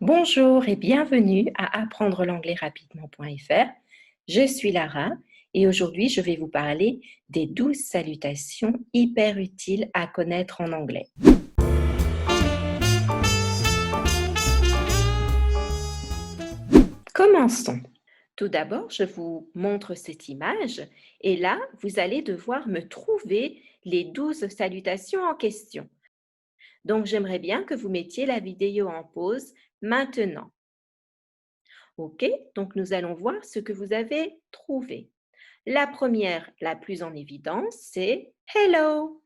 Bonjour et bienvenue à apprendre l'anglais rapidement.fr. Je suis Lara et aujourd'hui je vais vous parler des 12 salutations hyper utiles à connaître en anglais. Commençons. Tout d'abord, je vous montre cette image et là, vous allez devoir me trouver les 12 salutations en question. Donc, j'aimerais bien que vous mettiez la vidéo en pause maintenant. OK, donc nous allons voir ce que vous avez trouvé. La première, la plus en évidence, c'est hello.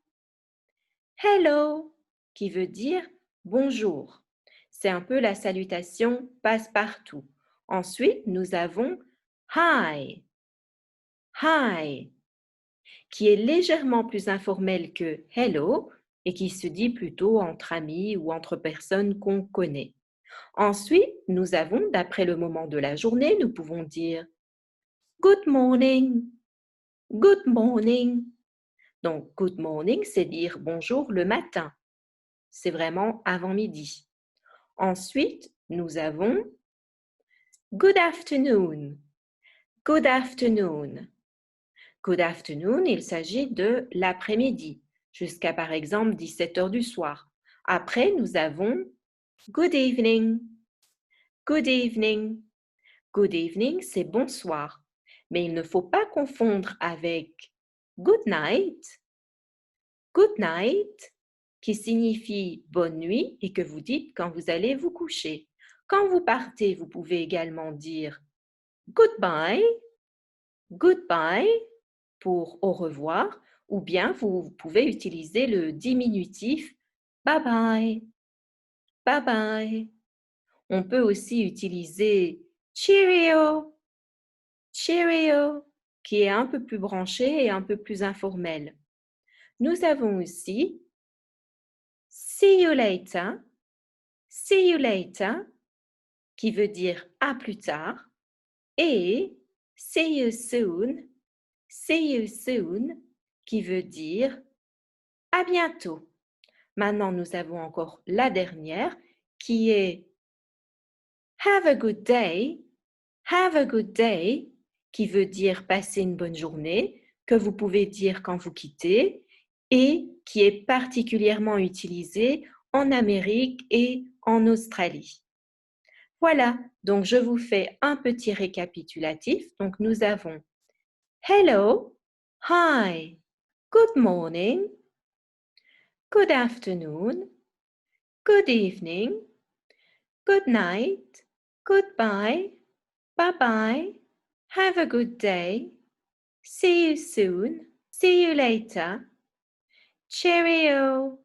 Hello, qui veut dire bonjour. C'est un peu la salutation passe-partout. Ensuite, nous avons hi. Hi, qui est légèrement plus informel que hello et qui se dit plutôt entre amis ou entre personnes qu'on connaît. Ensuite, nous avons, d'après le moment de la journée, nous pouvons dire good morning. Good morning. Donc, good morning, c'est dire bonjour le matin. C'est vraiment avant midi. Ensuite, nous avons good afternoon. Good afternoon. Good afternoon, il s'agit de l'après-midi, jusqu'à par exemple 17 heures du soir. Après, nous avons good evening. Good evening. Good evening, c'est bonsoir. Mais il ne faut pas confondre avec good night. Good night, qui signifie bonne nuit et que vous dites quand vous allez vous coucher. Quand vous partez, vous pouvez également dire goodbye, goodbye pour au revoir, ou bien vous pouvez utiliser le diminutif bye bye, bye bye. On peut aussi utiliser cheerio, cheerio, qui est un peu plus branché et un peu plus informel. Nous avons aussi see you later, see you later, qui veut dire à plus tard, et see you soon, qui veut dire à bientôt. Maintenant, nous avons encore la dernière qui est have a good day, qui veut dire passer une bonne journée, que vous pouvez dire quand vous quittez et qui est particulièrement utilisé en Amérique et en Australie. Voilà, donc je vous fais un petit récapitulatif. Donc nous avons hello, hi, good morning, good afternoon, good evening, good night, goodbye, bye-bye, have a good day, see you soon, see you later, cheerio.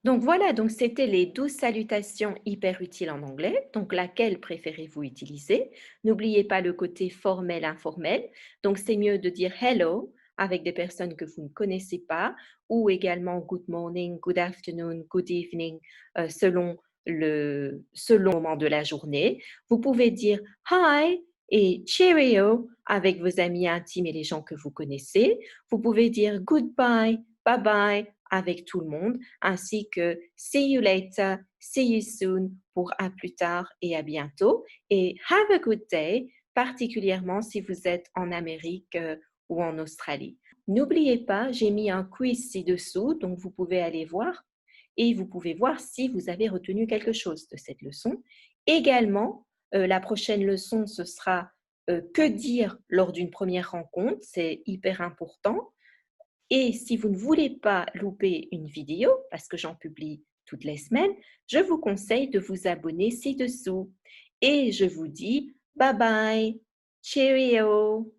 Donc voilà, donc c'était les 12 salutations hyper utiles en anglais. Donc laquelle préférez-vous utiliser? N'oubliez pas le côté formel-informel. Donc c'est mieux de dire hello avec des personnes que vous ne connaissez pas ou également good morning, good afternoon, good evening selon le moment de la journée. Vous pouvez dire hi et cheerio avec vos amis intimes et les gens que vous connaissez. Vous pouvez dire goodbye, bye bye avec tout le monde, ainsi que see you later, see you soon pour à plus tard et à bientôt. Et have a good day, particulièrement si vous êtes en Amérique ou en Australie. N'oubliez pas, j'ai mis un quiz ci-dessous, donc vous pouvez aller voir et vous pouvez voir si vous avez retenu quelque chose de cette leçon. Également, la prochaine leçon, ce sera que dire lors d'une première rencontre, c'est hyper important. Et si vous ne voulez pas louper une vidéo, parce que j'en publie toutes les semaines, je vous conseille de vous abonner ci-dessous. Et je vous dis bye bye, cheerio.